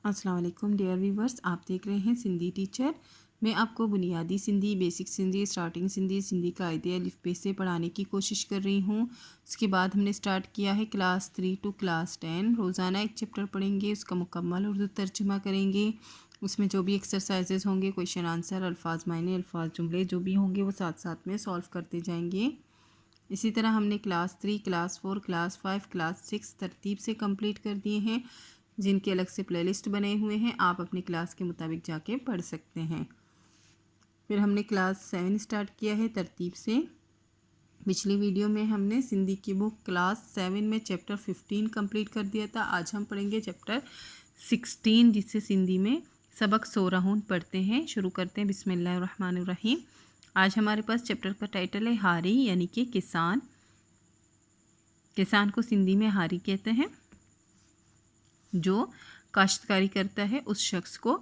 अस्सलाम वालेकुम dear viewers, आप देख रहे हैं सिंधी टीचर। मैं आपको बुनियादी सिंधी, बेसिक सिंधी, स्टार्टिंग सिंधी, सिंधी कायदे अलिफ से पढ़ाने की कोशिश कर रही हूँ। उसके बाद हमने स्टार्ट किया है क्लास 3 टू क्लास 10। रोज़ाना एक चैप्टर पढ़ेंगे, उसका मुकम्मल उर्दू तर्जुमा करेंगे। उसमें जो भी एक्सरसाइजेज होंगे, क्वेश्चन आंसर, अल्फाज मायने, अल्फाज जुमले जो भी होंगे वो साथ साथ में सॉल्व करते जाएंगे। इसी तरह हमने क्लास 3, क्लास 4, क्लास 5, क्लास 6 तरतीब से कंप्लीट कर दिए हैं, जिनके अलग से प्लेलिस्ट बने हुए हैं। आप अपनी क्लास के मुताबिक जाके पढ़ सकते हैं। फिर हमने क्लास 7 स्टार्ट किया है तरतीब से। पिछली वीडियो में हमने सिंधी की बुक क्लास 7 में चैप्टर 15 कंप्लीट कर दिया था। आज हम पढ़ेंगे चैप्टर 16, जिससे सिंधी में सबक 16 पढ़ते हैं। शुरू करते हैं। बिस्मिल्लाहिर्रहमानिर्रहीम। आज हमारे पास चैप्टर का टाइटल है हारी, यानी कि किसान। किसान को सिंधी में हारी कहते हैं। जो काश्तकारी करता है उस शख्स को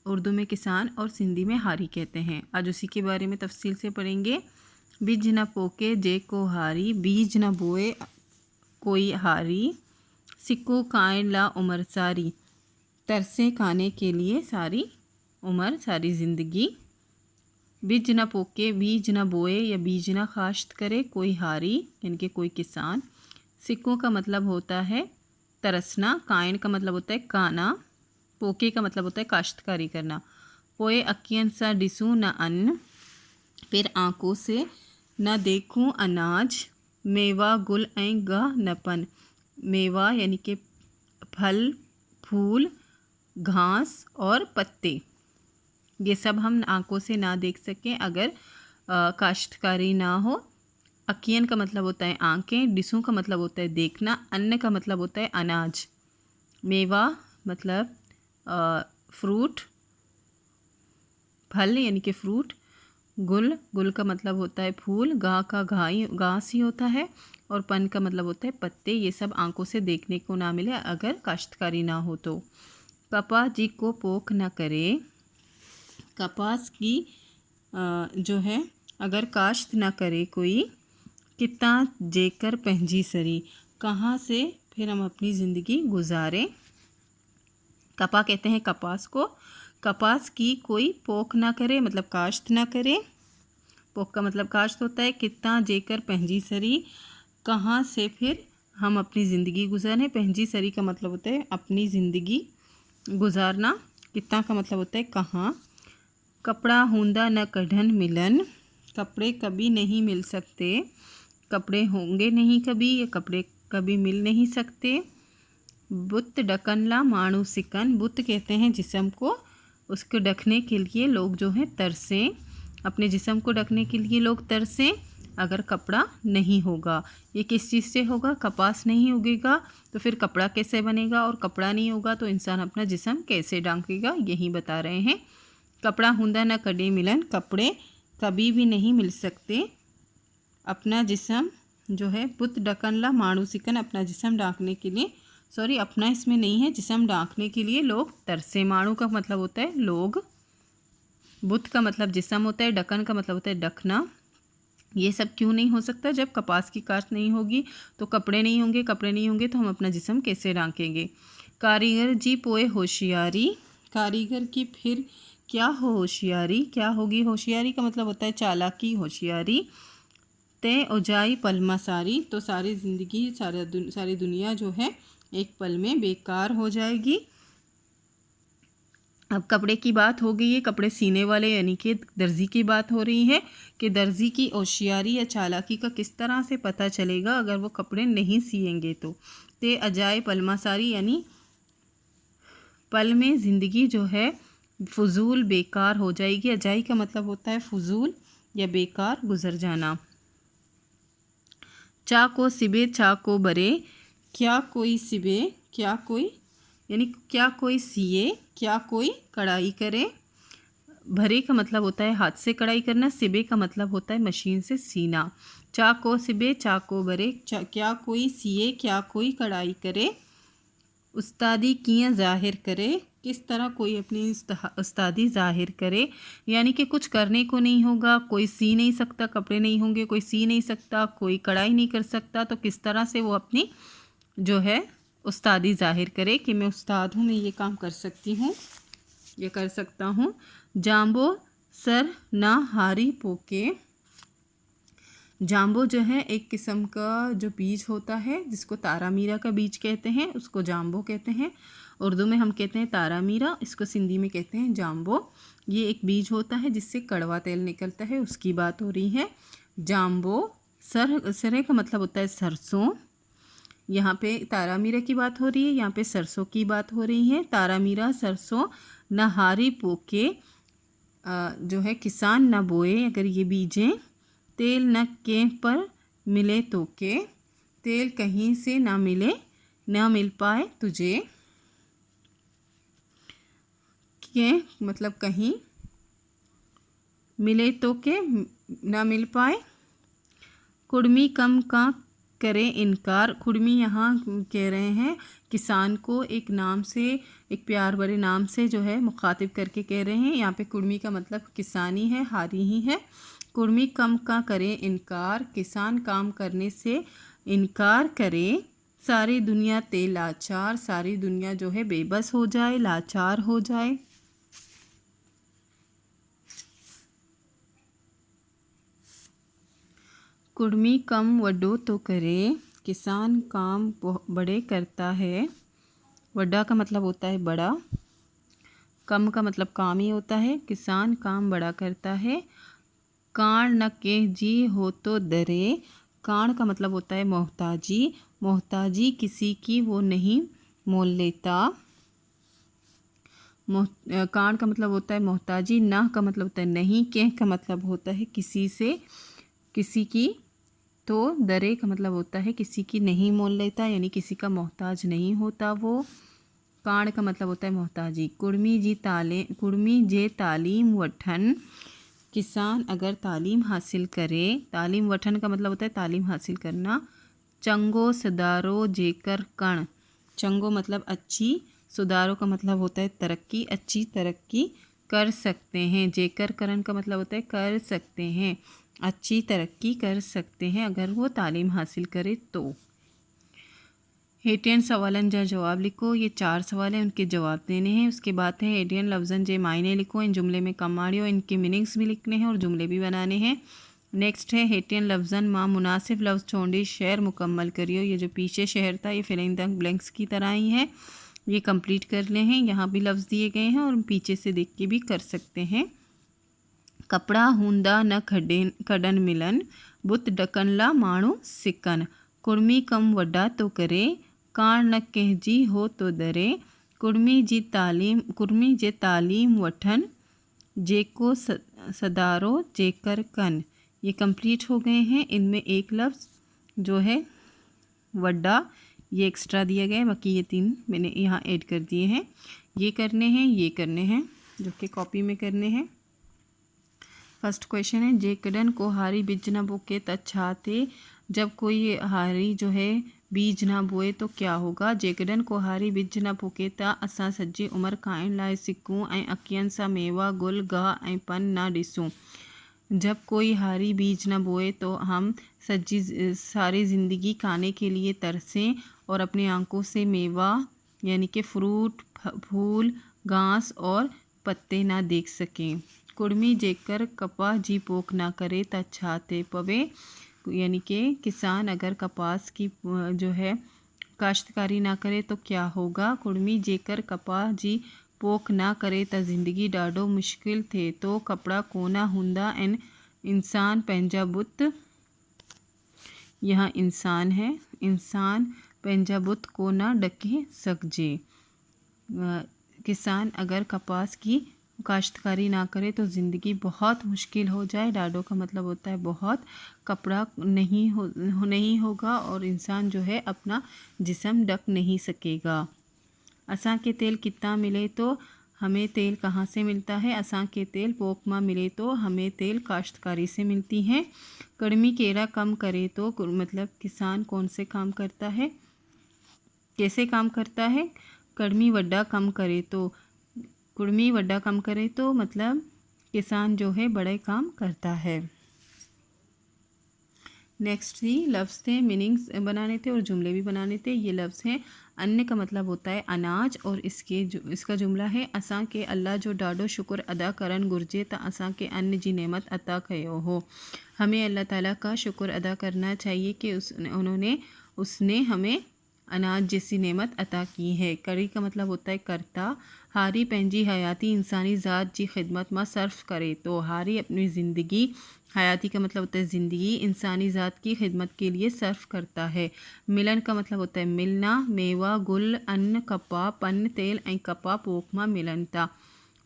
उर्दू में किसान और सिंधी में हारी कहते हैं। आज उसी के बारे में तफसील से पढ़ेंगे। बीज न पोके जे को हारी, बीज न बोए कोई हारी, सिक्को कायन ला उमर सारी, तरसे खाने के लिए सारी उम्र, सारी ज़िंदगी। बीज न पोके, बीज न बोए या बीज न काश्त करे कोई हारी, यानी कि कोई किसान। सिक्कों का मतलब होता है तरसना, कायन का मतलब होता है काना, पोके का मतलब होता है काश्तकारी करना। पोए अकियन सा डिसूँ न अन्न, फिर आँखों से न देखूँ अनाज, मेवा गुल ऐं ग नपन। मेवा यानी कि फल, फूल, घास और पत्ते, ये सब हम आँखों से ना देख सकें अगर काश्तकारी ना हो। अकियन का मतलब होता है आँखें, डिसूं का मतलब होता है देखना, अन्न का मतलब होता है अनाज, मेवा मतलब फ्रूट, फल यानी कि फ्रूट, गुल, गुल का मतलब होता है फूल, घास ही होता है, और पन का मतलब होता है पत्ते। ये सब आंखों से देखने को ना मिले अगर काश्तकारी ना हो तो। कपास जी को पोख न करे, कपास की जो है अगर काश्त ना करे कोई, कितना जेकर पहंजी सरी, कहाँ से फिर हम अपनी ज़िंदगी गुजारें। कपा कहते हैं कपास को। कपास की कोई पोख ना करे मतलब काश्त ना करे। पोख का मतलब काश्त होता है। कितना जेकर पहंजी सरी, कहाँ से फिर हम अपनी ज़िंदगी गुजारें। पहंजी सरी का मतलब होता है अपनी ज़िंदगी गुजारना। कितना का मतलब होता है कहाँ। कपड़ा हुंदा न कढ़न मिलन, कपड़े कभी नहीं मिल सकते, कपड़े होंगे नहीं कभी, या कपड़े कभी मिल नहीं सकते। बुत ढकनला माणू सिकन, बुत कहते हैं जिस्म को, उसको ढकने के लिए लोग जो हैं तरसें, अपने जिस्म को ढकने के लिए लोग तरसें अगर कपड़ा नहीं होगा। ये किस चीज़ से होगा, कपास नहीं उगेगा तो फिर कपड़ा कैसे बनेगा, और कपड़ा नहीं होगा तो इंसान अपना जिस्म कैसे ढांकेगा, यही बता रहे हैं। कपड़ा हुंदा न कड़े मिलन, कपड़े कभी भी नहीं मिल सकते, अपना जिस्म जो है बुत ढकनला माणू सिकन, अपना जिस्म ढांकने के लिए, सॉरी अपना इसमें नहीं है, जिस्म ढांकने के लिए लोग तरसे। माणू का मतलब होता है लोग, बुत का मतलब जिस्म होता है, ढक्कन का मतलब होता है ढकना। ये सब क्यों नहीं हो सकता, जब कपास की काश्त नहीं होगी तो कपड़े नहीं होंगे, कपड़े नहीं होंगे तो हम अपना जिस्म कैसे ढांकेंगे। कारीगर जी पोए होशियारी, कारीगर की फिर क्या हो होशियारी, क्या होगी होशियारी का मतलब होता है चालाकी, होशियारी। ते उजाई पलमा सारी, तो सारी ज़िंदगी सारी दुनिया जो है एक पल में बेकार हो जाएगी। अब कपड़े की बात हो गई है, कपड़े सीने वाले यानी कि दर्जी की बात हो रही है कि दर्जी की होशियारी या चालाकी का किस तरह से पता चलेगा अगर वो कपड़े नहीं सिएंगे तो। ते अजाए पलमा सारी यानी पल में ज़िंदगी जो है फजूल बेकार हो जाएगी। अजाई का मतलब होता है फजूल या बेकार गुजर जाना। चा को सिबे चा को बरे, क्या कोई सिबे, क्या कोई यानी क्या कोई सिए, क्या कोई कढ़ाई करे। भरे का मतलब होता है हाथ से कढ़ाई करना, सिबे का मतलब होता है मशीन से सीना। चा को सिबे चा को बरे, क्या कोई सिए, क्या कोई कढ़ाई करे। उस्तादी किया ज़ाहिर करे, किस तरह कोई अपनी उस्तादी ज़ाहिर करे, यानी कि कुछ करने को नहीं होगा, कोई सी नहीं सकता, कपड़े नहीं होंगे, कोई सी नहीं सकता, कोई कढ़ाई नहीं कर सकता, तो किस तरह से वो अपनी जो है उस्तादी ज़ाहिर करे कि मैं उस्ताद हूँ, मैं ये काम कर सकती हूँ, ये कर सकता हूँ। जाम्बो सर ना हारी पोके। जाम्बो जो है एक किस्म का जो बीज होता है जिसको तारा मीरा का बीज कहते हैं, उसको जाम्बो कहते हैं। उर्दू में हम कहते हैं तारा मीरा, इसको सिंधी में कहते हैं जाम्बो। ये एक बीज होता है जिससे कड़वा तेल निकलता है, उसकी बात हो रही है। जाम्बो सरे का मतलब होता है सरसों। यहाँ पे तारा मीरा की बात हो रही है, यहाँ पे सरसों की बात हो रही है। तारा मीरा सरसों नहारी पोके, जो है किसान न बोए अगर ये बीजें। तेल न के पर मिले तो के, तेल कहीं से ना मिले ना मिल पाए तुझे। के मतलब कहीं, मिले तो के ना मिल पाए। कुड़मी कम का करे इनकार। कुड़मी यहाँ कह रहे हैं किसान को एक नाम से, एक प्यार भरे नाम से जो है मुखातिब करके कह रहे हैं। यहाँ पे कुड़मी का मतलब किसानी है, हारी ही है। कुड़मी कम का करे इनकार, किसान काम करने से इनकार करे। सारी दुनिया ते लाचार, सारी दुनिया जो है बेबस हो जाए, लाचार हो जाए। कुड़मी कम वड्डो तो करे, किसान काम बड़े करता है। वड्डा का मतलब होता है बड़ा, कम का मतलब काम ही होता है। किसान काम बड़ा करता है। कान न के जी हो तो डरे। कान का मतलब होता है मोहताजी, मोहताजी किसी की वो नहीं मोल लेता। कान का मतलब होता है मोहताजी, ना का मतलब होता है नहीं, के का मतलब होता है किसी से, किसी की। तो दरे का मतलब होता है किसी की नहीं मोल लेता, यानी किसी का मोहताज नहीं होता वो। कान का मतलब होता है मोहताजी। कुड़मी जे तालीम वठन, किसान अगर तालीम हासिल करे। तालीम वठन का मतलब होता है तालीम हासिल करना। चंगो सदारो जेकर कण, चंगो मतलब अच्छी, सुधारो का मतलब होता है तरक्की, अच्छी तरक्की कर सकते हैं। जेकर करण का मतलब होता है कर सकते हैं, अच्छी तरक्की कर सकते हैं अगर वो तालीम हासिल करे तो। हेटियन सवालन जा जवाब लिखो। ये 4 सवाल हैं, उनके जवाब देने हैं। उसके बाद है हेटियन लफ्ज़न जे मायने लिखो, इन जुमले में कमाड़ियो, इनके मीनिंग्स भी लिखने हैं और जुमले भी बनाने हैं। नेक्स्ट है हेटियन लफ्ज़न माँ मुनासिब लफ्ज़ छोड़ी शेर मुकम्मल करियो। ये जो पीछे शहर था ये फिलिंग द ब्लैंक्स की तरह ही है, ये कंप्लीट कर ले हैं। यहाँ भी लफ्ज़ दिए गए हैं और पीछे से देख के भी कर सकते हैं। कपड़ा हूंदा न खडन मिलन, बुत डकनला माण्हू सिकन। कुड़मी कम वड्डा तो करे, कान न कहजी हो तो डरे। कुड़मी जे तालीम वठन, जेको सदारो जेकर कन। ये कंप्लीट हो गए हैं। इनमें एक लफ्ज़ जो है वड्डा ये एक्स्ट्रा दिया गया है, बाकी ये 3 मैंने यहाँ ऐड कर दिए हैं। ये करने हैं, ये करने हैं जो कि कॉपी में करने हैं। फर्स्ट क्वेश्चन है जेकड़न को हारी बीज ना बोके तछाते, जब कोई हारी जो है बीज ना बोए तो क्या होगा। जेकड़न को हारी बीज ना बोके ता असां सॼी उमिरि खाइण लाइ सिकूं ऐं अखियुनि सां मेवा गुल गाह ऐं पन ना ॾिसूं। जब कोई हारी बीज न बोए तो हम सारी ज़िंदगी खाने के लिए तरसें और अपनी आंखों से मेवा यानी कि फ्रूट, फूल, घास और पत्ते ना देख सकें। कुड़मी जेकर कपास जी पोख ना करे त छा ते पवे, यानी कि किसान अगर कपास की जो है काश्तकारी ना करे तो क्या होगा। कुड़मी जेकर कपास जी पोख ना करे त ज़िंदगी ॾाढो मुश्किल थे तो कपड़ा कोना हूंदा आहिनि, इंसान पंहिंजा बुत, यहाँ इंसान है, इंसान पंहिंजा बुत कोना ढके सघिजे। किसान अगर कपास की काश्तकारी ना करे तो ज़िंदगी बहुत मुश्किल हो जाए। ॾाढो का मतलब होता है बहुत, कपड़ा नहीं होगा और इंसान जो है अपना जिस्म ढक नहीं सकेगा। असां के तेल कितना मिले तो हमें तेल कहाँ से मिलता है। असां के तेल पोखमा मिले तो हमें तेल काश्तकारी से मिलती है। कड़मी केरा कम करे तो मतलब किसान कौन से काम करता है, कैसे काम करता है। कड़मी वड्डा कम करे तो, कुड़मी वड्डा कम करे तो मतलब किसान जो है बड़े काम करता है। नेक्स्ट ही लफ्ज़ थे, मीनिंग्स बनाने थे और जुमले भी बनाने थे। ये लफ्ज़ हैं अन्न का मतलब होता है अनाज और इसका जुमला है असां के अल्लाह जो ॾाढो शुक्र अदा करन घुर्जे त असां के अन्न जी नेमत अता कयो हो। हमें अल्लाह ताला का शुक्र अदा करना चाहिए कि उसने हमें अनाज जैसी नेमत अता की है। करी का मतलब होता है करता। हारी पंहिंजी हयाती इंसानी ज़ात जी ख़िदमत में सर्फ करे तो हारी अपनी ज़िंदगी, हयाती का मतलब होता है ज़िंदगी, इंसानी ज़ात की खिदमत के लिए सर्फ करता है। मिलन का मतलब होता है मिलना। मेवा, गुल, अन्न, कपा, पन्न, तेल ऐं कपा पोख मां मिलन था।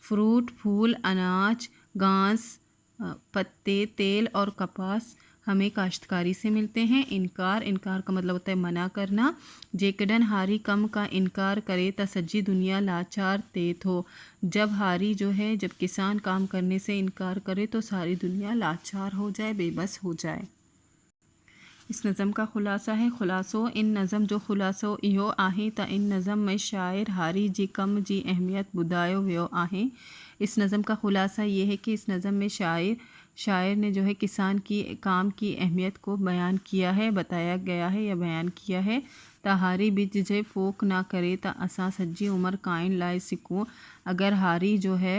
फ्रूट, फूल, अनाज, घास, पत्ते, तेल और कपास हमें काश्तकारी से मिलते हैं। इनकार का मतलब होता है मना करना। जेकॾहिं हारी कम का इनकार करे त सजी दुनिया लाचार थे थो। जब किसान काम करने से इनकार करे तो सारी दुनिया लाचार हो जाए, बेबस हो जाए। इस नज़म का ख़ुलासा है। ख़ुलासो इन नज़म जो ख़ुलासो इहो आहे त इन नज़म में शाइर हारी जी कम जी अहमियत ॿुधायो वियो आहे। इस नज़म का ख़ुलासा ये है कि इस नज़म में शायर ने जो है किसान की काम की अहमियत को बयान किया है, बताया गया है या बयान किया है। त हारी बीज जे पोख ना करे त असां सॼी उम्र खाइण लाइ सिकूं। अगर हारी जो है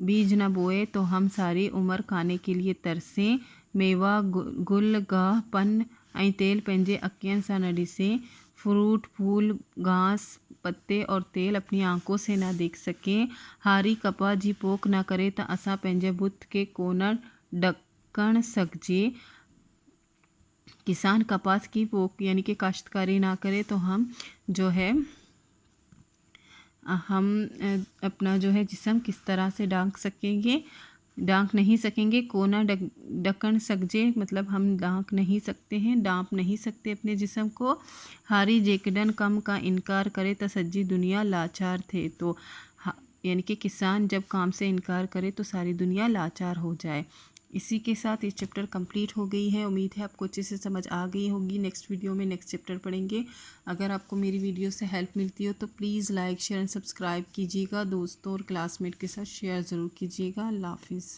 बीज न बोए तो हम सारी उम्र खाने के लिए तरसें। मेवा, गुल, गाह, पन ऐं तेल पंहिंजे अखियुनि सां न ॾिसें। फ्रूट, फूल, घास, पत्ते और तेल अपनी आंखों से ना देख सकें। हारी कपा जी पोख ना करे त असां पंहिंजे बुत के कोन ढकण सघिजे। किसान कपास की पोख यानी कि काश्तकारी ना करे तो हम अपना जो है जिस्म किस तरह से ढांक नहीं सकेंगे। कोना ढकन सकजे मतलब हम ढांक नहीं सकते हैं, ढांप नहीं सकते अपने जिस्म को। हारी जेकॾहिं कम का इनकार करे तो सज्जी दुनिया लाचार थे तो यानी कि किसान जब काम से इनकार करे तो सारी दुनिया लाचार हो जाए। इसी के साथ ये चैप्टर कंप्लीट हो गई है। उम्मीद है आपको अच्छे से समझ आ गई होगी। नेक्स्ट वीडियो में नेक्स्ट चैप्टर पढ़ेंगे। अगर आपको मेरी वीडियो से हेल्प मिलती हो तो please like, share and subscribe कीजिएगा। दोस्तों और क्लासमेट के साथ शेयर ज़रूर कीजिएगा। अल्लाह हाफिज़।